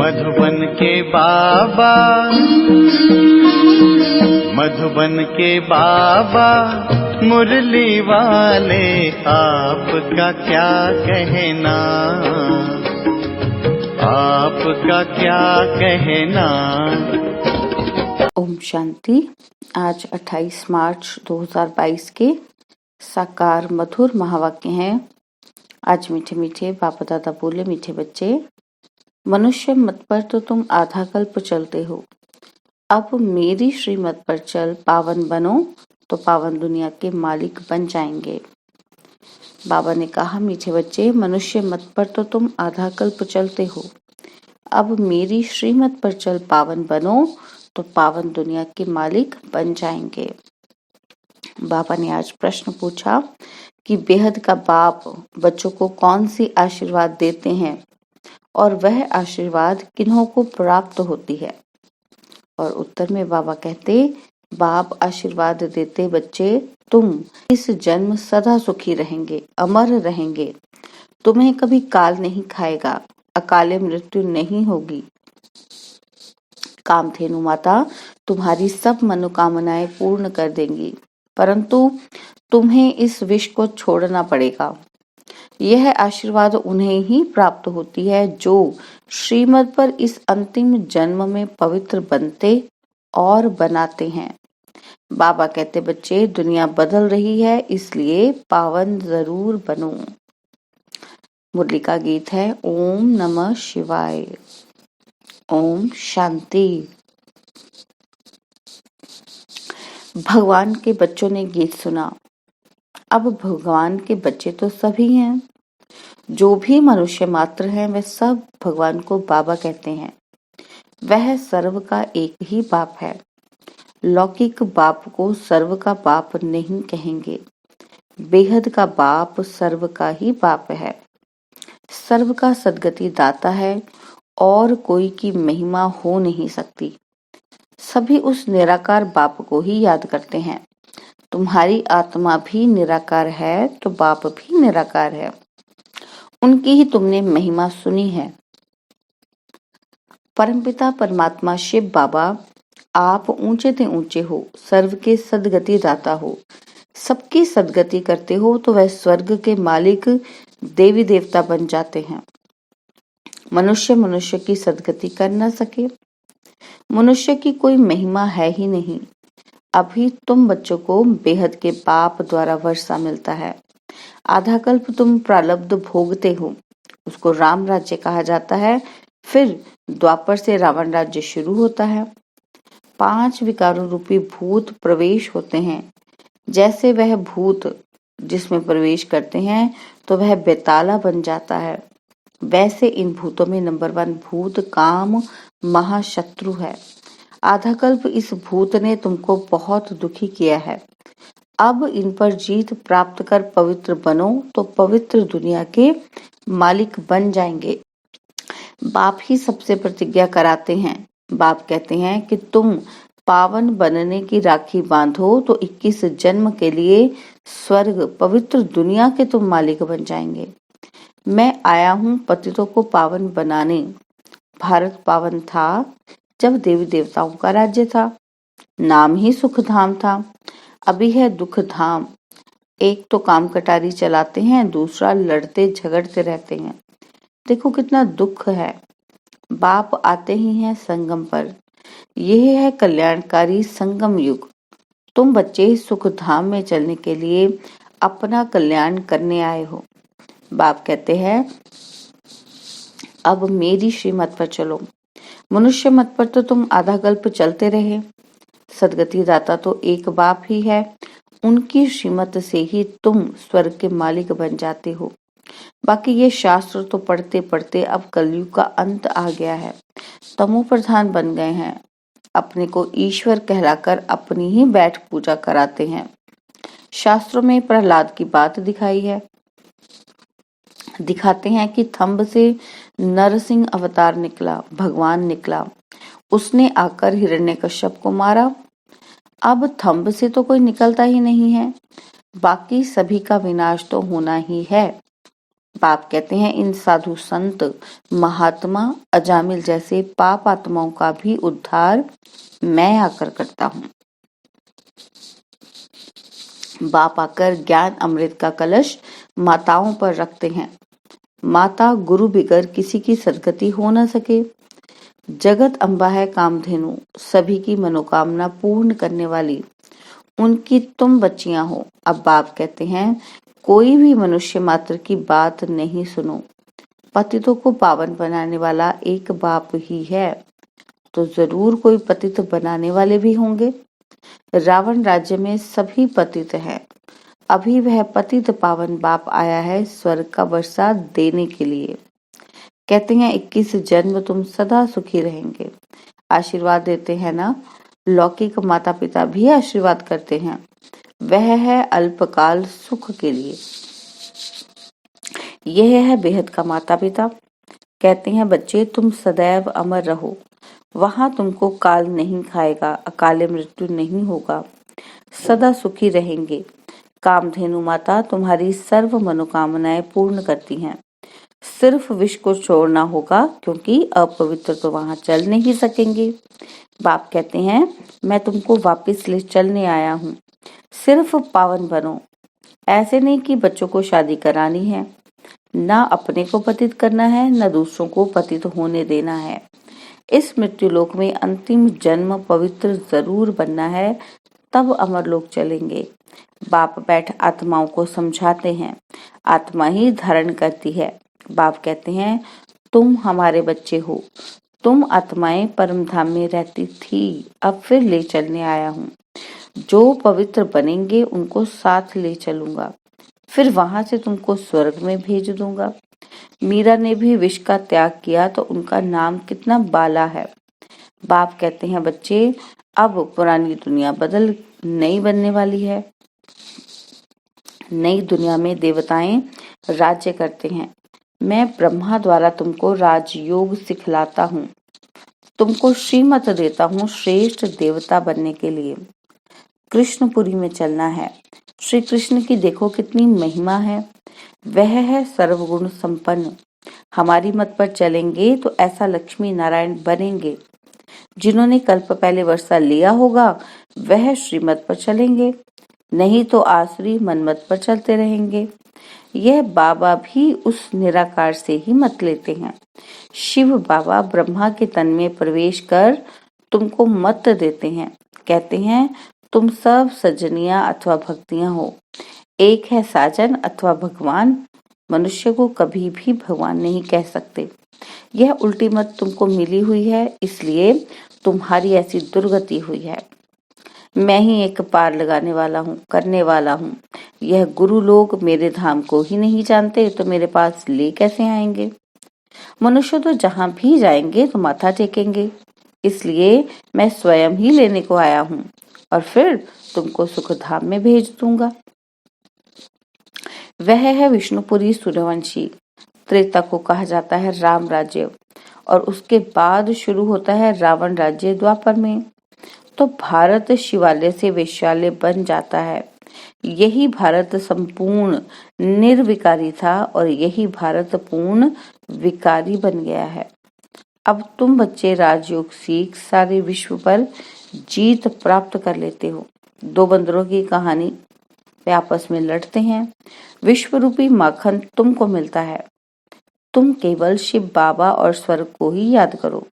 मधुबन के बाबा, मधुबन के बाबा मुरली वाले, आपका क्या कहना, आपका क्या कहना। ओम शांति। आज 28 मार्च 2022 के साकार मधुर महावाक्य हैं। आज मीठे मीठे बाप दादा बोले, मीठे बच्चे, मनुष्य मत पर तो तुम आधा कल्प चलते हो, अब मेरी श्रीमत पर चल, पावन बनो तो पावन दुनिया के मालिक बन जाएंगे। बाबा ने कहा, मीठे बच्चे, मनुष्य मत पर तो तुम आधा कल्प चलते हो, अब मेरी श्रीमत पर चल, पावन बनो तो पावन दुनिया के मालिक बन जाएंगे। बाबा ने आज प्रश्न पूछा कि बेहद का बाप बच्चों को कौन सी आशीर्वाद देते हैं और वह आशीर्वाद किन्हों को प्राप्त होती है। और उत्तर में बाबा कहते, बाप आशीर्वाद देते, बच्चे तुम इस जन्म सदा सुखी रहेंगे, अमर रहेंगे, तुम्हें कभी काल नहीं खाएगा, अकाले मृत्यु नहीं होगी। कामधेनु माता तुम्हारी सब मनोकामनाएं पूर्ण कर देंगी, परंतु तुम्हें इस विष को छोड़ना पड़ेगा। यह आशीर्वाद उन्हें ही प्राप्त होती है जो श्रीमत पर इस अंतिम जन्म में पवित्र बनते और बनाते हैं। बाबा कहते, बच्चे दुनिया बदल रही है, इसलिए पावन जरूर बनो। मुरली का गीत है ओम नमः शिवाय। ओम शांति। भगवान के बच्चों ने गीत सुना। अब भगवान के बच्चे तो सभी हैं, जो भी मनुष्य मात्र हैं वे सब भगवान को बाबा कहते हैं। वह सर्व का एक ही बाप है। लौकिक बाप को सर्व का बाप नहीं कहेंगे, बेहद का बाप सर्व का ही बाप है। सर्व का सद्गति दाता है और कोई की महिमा हो नहीं सकती। सभी उस निराकार बाप को ही याद करते हैं। तुम्हारी आत्मा भी निराकार है तो बाप भी निराकार है, उनकी ही तुमने महिमा सुनी है। परमपिता परमात्मा शिव बाबा, आप ऊंचे ते ऊंचे हो, सर्व के सद्गति दाता हो, सबकी सद्गति करते हो तो वह स्वर्ग के मालिक देवी देवता बन जाते हैं। मनुष्य मनुष्य की सद्गति कर न सके, मनुष्य की कोई महिमा है ही नहीं। अभी तुम बच्चों को बेहद के बाप द्वारा वर्षा मिलता है। आधा कल्प तुम प्रारब्ध भोगते हो, उसको राम राज्य कहा जाता है। फिर द्वापर से रावण राज्य शुरू होता है। 5 विकारों रूपी भूत प्रवेश होते हैं। जैसे वह भूत जिसमें प्रवेश करते हैं तो वह बेताला बन जाता है, वैसे इन भूतों में नंबर 1 भूत काम महाशत्रु है। आधा कल्प इस भूत ने तुमको बहुत दुखी किया है। अब इन पर जीत प्राप्त कर पवित्र बनो तो पवित्र दुनिया के मालिक बन जाएंगे। बाप ही सबसे प्रतिज्ञा कराते हैं। बाप कहते हैं कि तुम पावन बनने की राखी बांधो तो 21 जन्म के लिए स्वर्ग पवित्र दुनिया के तुम मालिक बन जाएंगे। मैं आया हूँ पतितों को पावन बनाने। भारत पावन था जब देवी देवताओं का राज्य था, नाम ही सुख धाम था, अभी है दुख धाम। एक तो काम कटारी चलाते हैं, दूसरा लड़ते झगड़ते रहते हैं। देखो कितना दुख है। बाप आते ही हैं संगम पर। यह है कल्याणकारी संगम युग। तुम बच्चे सुख धाम में चलने के लिए अपना कल्याण करने आए हो। बाप कहते हैं, अब मेरी श्रीमत पर चलो। मनुष्य मत पर तो तुम आधा कल्प चलते रहे। सदगति दाता तो एक बाप ही है, उनकी श्रीमत से ही तुम स्वर्ग के मालिक बन जाते हो। बाकी ये शास्त्र तो पढ़ते पढ़ते अब कलयुग का अंत आ गया है। तमो प्रधान बन गए हैं, अपने को ईश्वर कहलाकर अपनी ही बैठ पूजा कराते हैं। शास्त्रों में प्रहलाद की बात दिखाई है, दिखाते हैं कि थंब से नरसिंह अवतार निकला, भगवान निकला। उसने आकर हिरण्यकश्यप को मारा। अब थंब से तो कोई निकलता ही नहीं है, बाकी सभी का विनाश तो होना ही है। बाप कहते हैं इन साधु संत महात्मा अजामिल जैसे पाप आत्माओं का भी उद्धार मैं आकर करता हूँ। बाप आकर ज्ञान अमृत का कलश माताओं पर रखते हैं। माता गुरु बिगर किसी की सदगति हो न सके। जगत अम्बा है कामधेनु, सभी की मनोकामना पूर्ण करने वाली, उनकी तुम बच्चियां हो। अब बाप कहते हैं कोई भी मनुष्य मात्र की बात नहीं सुनो, पतितों को पावन बनाने वाला एक बाप ही है, तो जरूर कोई पतित बनाने वाले भी होंगे। रावण राज्य में सभी पतित हैं। अभी वह पतित पावन बाप आया है स्वर्ग का वर्षा देने के लिए। कहते हैं 21 जन्म तुम सदा सुखी रहेंगे। आशीर्वाद देते हैं ना। लौकिक माता पिता भी आशीर्वाद करते हैं, वह है अल्पकाल सुख के लिए। यह है बेहद का माता पिता। कहते हैं बच्चे तुम सदैव अमर रहो, वहां तुमको काल नहीं खाएगा, अकाले मृत्यु नहीं होगा, सदा सुखी रहेंगे। कामधेनु माता तुम्हारी सर्व मनोकामनाएं पूर्ण करती हैं। सिर्फ विष को छोड़ना होगा, क्योंकि अपवित्र तो वहां चल नहीं सकेंगे। बाप कहते हैं मैं तुमको वापस ले चलने आया हूँ, सिर्फ पावन बनो। ऐसे नहीं कि बच्चों को शादी करानी है, ना अपने को पतित करना है, न दूसरों को पतित होने देना है। इस मृत्युलोक में अंतिम जन्म पवित्र जरूर बनना है, तब अमर लोक चलेंगे। बाप बैठ आत्माओं को समझाते हैं, आत्मा ही धारण करती है। बाप कहते हैं तुम हमारे बच्चे हो, तुम आत्माएं परम धाम में रहती थी, अब फिर ले चलने आया हूँ। जो पवित्र बनेंगे उनको साथ ले चलूंगा, फिर वहां से तुमको स्वर्ग में भेज दूंगा। मीरा ने भी विष का त्याग किया तो उनका नाम कितना बाला है। बाप कहते हैं बच्चे अब पुरानी दुनिया बदल नई बनने वाली है। नई दुनिया में देवताएं राज्य करते हैं। मैं ब्रह्मा द्वारा तुमको राजयोग सिखलाता हूँ, तुमको श्रीमत देता हूँ श्रेष्ठ देवता बनने के लिए। कृष्णपुरी में चलना है। श्री कृष्ण की देखो कितनी महिमा है, वह है सर्वगुण संपन्न। हमारी मत पर चलेंगे तो ऐसा लक्ष्मी नारायण बनेंगे। जिन्होंने कल्प पहले वर्षा लिया होगा वह श्रीमत पर चलेंगे, नहीं तो आसुरी मनमत पर चलते रहेंगे। यह बाबा भी उस निराकार से ही मत लेते हैं। शिव बाबा ब्रह्मा के तन में प्रवेश कर तुमको मत देते हैं। कहते हैं तुम सब सजनियां अथवा भक्तियां हो, एक है साजन अथवा भगवान। मनुष्य को कभी भी भगवान नहीं कह सकते। यह उल्टी मत तुमको मिली हुई है, इसलिए तुम्हारी ऐसी दुर्गति हुई है। मैं ही एक पार लगाने वाला हूँ, करने वाला हूँ। यह गुरु लोग मेरे धाम को ही नहीं जानते तो मेरे पास ले कैसे आएंगे। मनुष्य तो जहाँ भी जाएंगे तो माथा टेकेंगे, इसलिए मैं स्वयं ही लेने को आया हूँ और फिर तुमको सुख धाम में भेज दूंगा। वह है विष्णुपुरी सूर्यवंशी। त्रेता को कहा जाता है राम राज्य और उसके बाद शुरू होता है रावण राज्य द्वापर में। तो भारत शिवालय से वेश्यालय बन जाता है। यही भारत संपूर्ण निर्विकारी था और यही भारत पूर्ण विकारी बन गया है। अब तुम बच्चे राजयोग सीख सारे विश्व पर जीत प्राप्त कर लेते हो। दो बंदरों की कहानी, वे आपस में लड़ते हैं। विश्व रूपी माखन तुमको मिलता है। तुम केवल शिव बाबा और स्वर्ग को ही याद करो।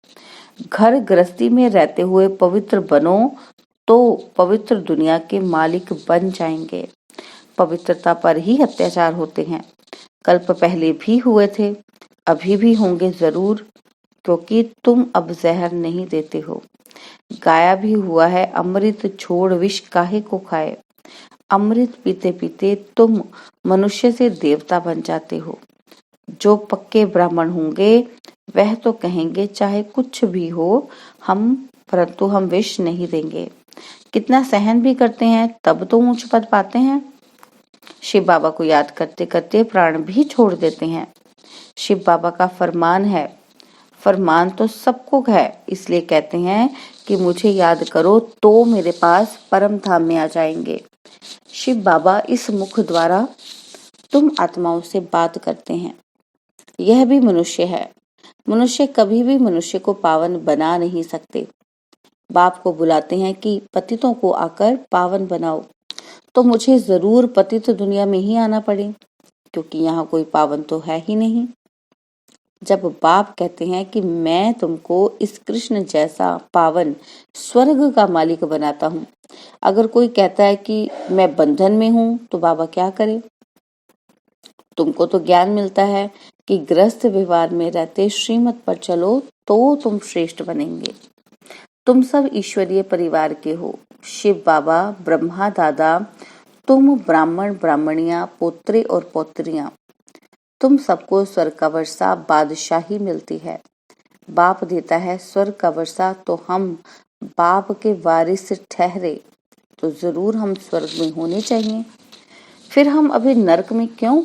घर गृहस्थी में रहते हुए पवित्र बनो तो पवित्र दुनिया के मालिक बन जाएंगे। पवित्रता पर ही अत्याचार होते हैं। कल्प पहले भी हुए थे, अभी भी होंगे जरूर, क्योंकि तुम अब जहर नहीं देते हो। गाया भी हुआ है अमृत छोड़ विष काहे को खाए। अमृत पीते पीते तुम मनुष्य से देवता बन जाते हो। जो पक्के ब्राह्मण होंगे वह तो कहेंगे चाहे कुछ भी हो परंतु हम विष नहीं देंगे। कितना सहन भी करते हैं तब तो ऊंच पद पाते हैं। शिव बाबा को याद करते करते प्राण भी छोड़ देते हैं। शिव बाबा का फरमान है, फरमान तो सबको है, इसलिए कहते हैं कि मुझे याद करो तो मेरे पास परम धाम में आ जाएंगे। शिव बाबा इस मुख द्वारा तुम आत्माओं से बात करते हैं। यह भी मनुष्य है। मनुष्य कभी भी मनुष्य को पावन बना नहीं सकते। बाप को बुलाते हैं कि पतितों को आकर पावन बनाओ, तो मुझे जरूर पतित दुनिया में ही आना पड़े, क्योंकि यहाँ कोई पावन तो है ही नहीं। जब बाप कहते हैं कि मैं तुमको इस कृष्ण जैसा पावन स्वर्ग का मालिक बनाता हूँ, अगर कोई कहता है कि मैं बंधन में हूँ, तो बाबा क्या करे? तुमको तो ज्ञान मिलता है कि गृहस्थ व्यवहार में रहते श्रीमत पर चलो तो तुम श्रेष्ठ बनेंगे। तुम सब ईश्वरीय परिवार के हो। शिव बाबा, ब्रह्मा दादा, तुम ब्राह्मण ब्राह्मणियां, पोत्रे और पोत्रियां, तुम सबको स्वर्ग का वर्षा बादशाही मिलती है। बाप देता है स्वर्ग का वर्षा, तो हम बाप के वारिस ठहरे तो जरूर हम स्वर्ग में होने चाहिए। फिर हम अभी नरक में क्यों?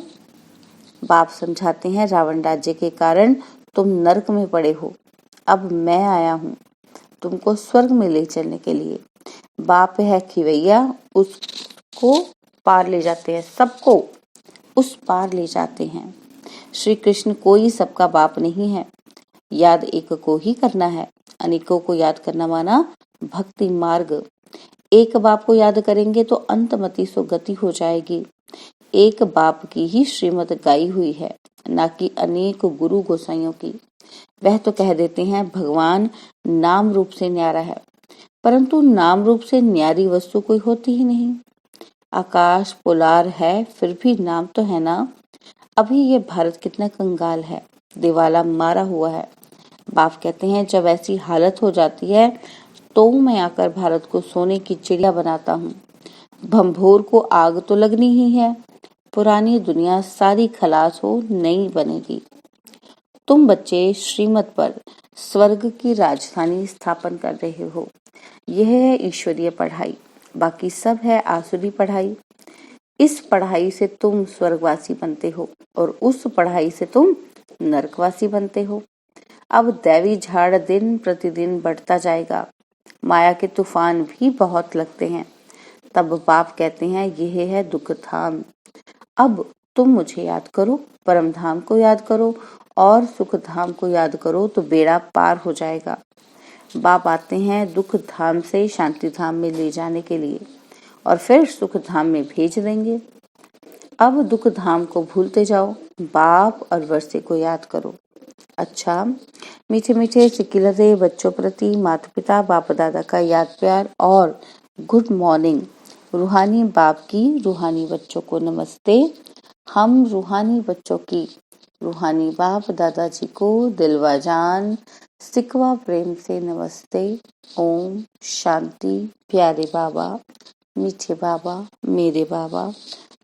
बाप समझाते हैं, रावण राज्य के कारण तुम नरक में पड़े हो। अब मैं आया हूँ तुमको स्वर्ग में ले चलने के लिए। बाप है खिवैया, उसको पार ले जाते हैं, सबको उस पार ले जाते हैं। श्री कृष्ण कोई सबका बाप नहीं है। याद एक को ही करना है। अनेकों को याद करना माना भक्ति मार्ग। एक बाप को याद करेंगे तो अंतमति सो गति हो जाएगी। एक बाप की ही श्रीमत गाई हुई है, ना कि अनेक गुरु गोसाइयों की। वह तो कह देते हैं भगवान नाम रूप से न्यारा है, परंतु नाम रूप से न्यारी वस्तु कोई होती ही नहीं। आकाश पोलार है, फिर भी नाम तो है ना। अभी ये भारत कितना कंगाल है, दिवाला मारा हुआ है। बाप कहते हैं जब ऐसी हालत हो जाती है तो मैं आकर भारत को सोने की चिड़िया बनाता हूँ। भंभोर को आग तो लगनी ही है। पुरानी दुनिया सारी खलास हो, नई बनेगी। तुम बच्चे श्रीमत पर स्वर्ग की राजधानी स्थापन कर रहे हो। यह है ईश्वरीय पढ़ाई, बाकी सब है आसुरी पढ़ाई। इस पढ़ाई से तुम स्वर्गवासी बनते हो और उस पढ़ाई से तुम नरकवासी बनते हो। अब दैवी झाड़ दिन प्रतिदिन बढ़ता जाएगा। माया के तूफान भी बहुत लगते हैं। तब बाप कहते हैं यह है दुख धाम। अब तुम मुझे याद करो, परम धाम को याद करो और सुख धाम को याद करो तो बेड़ा पार हो जाएगा। बाप आते हैं दुख धाम से शांति धाम में ले जाने के लिए और फिर सुख धाम में भेज देंगे। अब दुख धाम को भूलते जाओ, बाप और वर्षे को याद करो। अच्छा, मीठे मीठे सिकिलते बच्चों प्रति माता पिता बाप दादा का याद प्यार और गुड मॉर्निंग। रूहानी बाप की रूहानी बच्चों को नमस्ते। हम रूहानी बच्चों की रूहानी बाप दादाजी को दिलवा जान सिकवा प्रेम से नमस्ते। ओम शांति। प्यारे बाबा, मीठे बाबा, मेरे बाबा,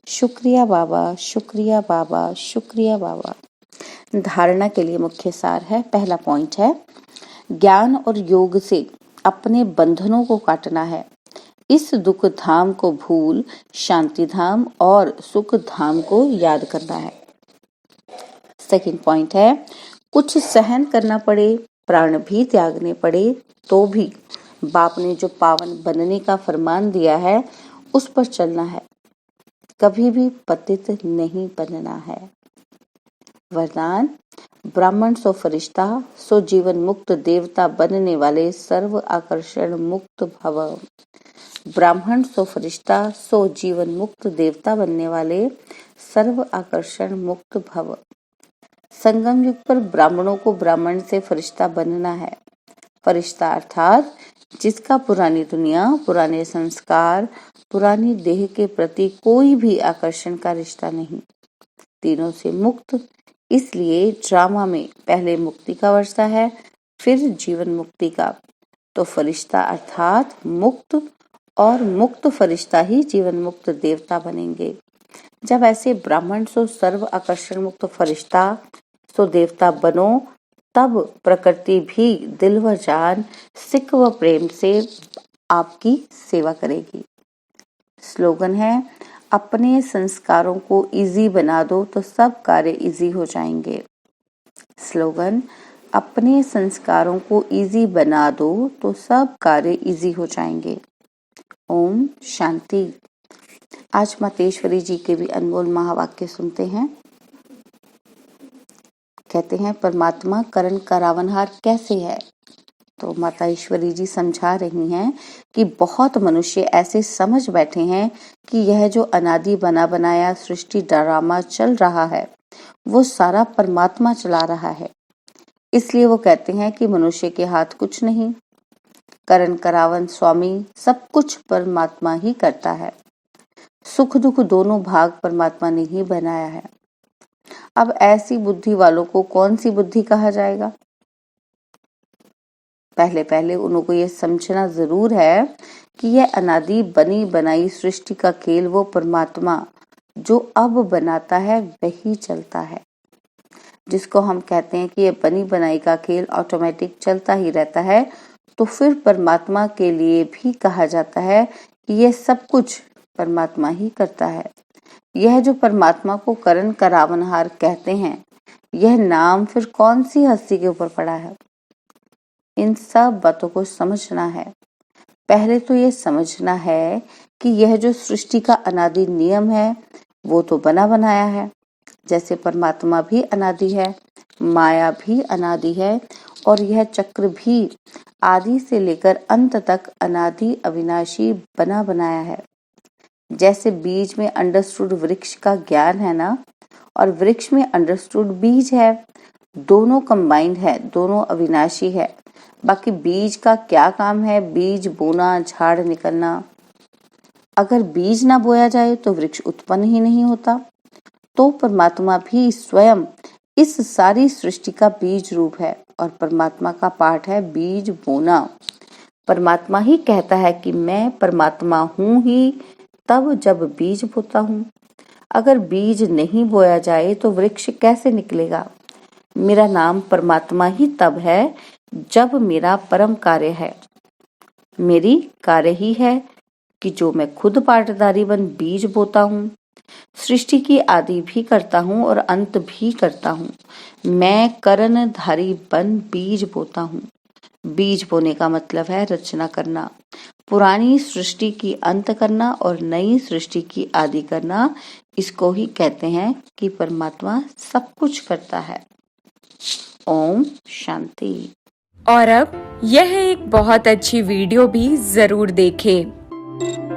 शुक्रिया बाबा, शुक्रिया बाबा, शुक्रिया बाबा। धारणा के लिए मुख्य सार है। पहला पॉइंट है ज्ञान और योग से अपने बंधनों को काटना है। इस दुख धाम को भूल शांति धाम और सुख धाम को याद करना है। सेकंड पॉइंट है कुछ सहन करना पड़े, प्राण भी त्यागने पड़े, तो भी बाप ने जो पावन बनने का फरमान दिया है उस पर चलना है। कभी भी पतित नहीं बनना है। वरदान ब्राह्मण सो फरिश्ता सो जीवन मुक्त देवता बनने वाले सर्व आकर्षण मुक्त भव। ब्राह्मण सो फरिश्ता सो जीवन मुक्त देवता बनने वाले सर्व आकर्षण मुक्त भव। संगम युग पर ब्राह्मणों को ब्राह्मण से फरिश्ता बनना है। फरिश्ता अर्थात जिसका पुरानी दुनिया, पुराने संस्कार, पुरानी देह के प्रति कोई भी आकर्षण का रिश्ता नहीं, तीनों से मुक्त। इसलिए ड्रामा में पहले मुक्ति का वर्षा है, फिर जीवन मुक्ति का। तो फरिश्ता अर्थात मुक्त और मुक्त फरिश्ता ही जीवन मुक्त देवता बनेंगे। जब ऐसे ब्राह्मण सो सर्व आकर्षण मुक्त फरिश्ता सो देवता बनो, तब प्रकृति भी दिल व जान सिक व प्रेम से आपकी सेवा करेगी। स्लोगन है अपने संस्कारों को इजी बना दो तो सब कार्य इजी हो जाएंगे। स्लोगन अपने संस्कारों को इजी बना दो तो सब कार्य इजी हो जाएंगे। ओम शांति। आज मातेश्वरी जी के भी अनमोल महावाक्य सुनते हैं। कहते हैं परमात्मा करण करावनहार कैसे है। तो माता ईश्वरी जी समझा रही हैं कि बहुत मनुष्य ऐसे समझ बैठे हैं कि यह जो अनादि बना बनाया सृष्टि ड्रामा चल रहा है वो सारा परमात्मा चला रहा है। इसलिए वो कहते हैं कि मनुष्य के हाथ कुछ नहीं, करण करावन स्वामी सब कुछ परमात्मा ही करता है। सुख दुख दोनों भाग परमात्मा ने ही बनाया है। अब ऐसी बुद्धि वालों को कौन सी बुद्धि कहा जाएगा? पहले पहले उनको ये समझना जरूर है कि यह अनादि बनी बनाई सृष्टि का खेल वो परमात्मा जो अब बनाता है वही चलता है। जिसको हम कहते हैं कि ये बनी बनाई का खेल ऑटोमेटिक चलता ही रहता है, तो फिर परमात्मा के लिए भी कहा जाता है कि यह सब कुछ परमात्मा ही करता है। यह जो परमात्मा को करण करावनहार कहते हैं, यह नाम फिर कौन सी हस्ती के ऊपर पड़ा है? इन सब बातों को समझना है। पहले तो ये समझना है कि यह जो सृष्टि का अनादि नियम है वो तो बना बनाया है। जैसे परमात्मा भी अनादि है, माया भी अनादि है और यह चक्र भी आदि से लेकर अंत तक अनादि अविनाशी बना बनाया है। जैसे बीज में अंडरस्टूड वृक्ष का ज्ञान है ना, और वृक्ष में अंडरस्टूड बीज है, दोनों कंबाइंड है, दोनों अविनाशी है। बाकी बीज का क्या काम है? बीज बोना, झाड़ निकलना। अगर बीज ना बोया जाए तो वृक्ष उत्पन्न ही नहीं होता। तो परमात्मा भी स्वयं इस सारी सृष्टि का बीज रूप है और परमात्मा का पाठ है बीज बोना। परमात्मा ही कहता है कि मैं परमात्मा हूँ ही तब जब बीज बोता हूँ। अगर बीज नहीं बोया जाए तो वृक्ष कैसे निकलेगा? मेरा नाम परमात्मा ही तब है जब मेरा परम कार्य है। मेरी कार्य ही है कि जो मैं खुद पाटदारी बन बीज बोता हूँ, सृष्टि की आदि भी करता हूँ और अंत भी करता हूँ। मैं करणधारी बन बीज बोता हूँ। बीज बोने का मतलब है रचना करना, पुरानी सृष्टि की अंत करना और नई सृष्टि की आदि करना। इसको ही कहते हैं कि परमात्मा सब कुछ करता है। ओम शांति। और अब यह एक बहुत अच्छी वीडियो भी जरूर देखें।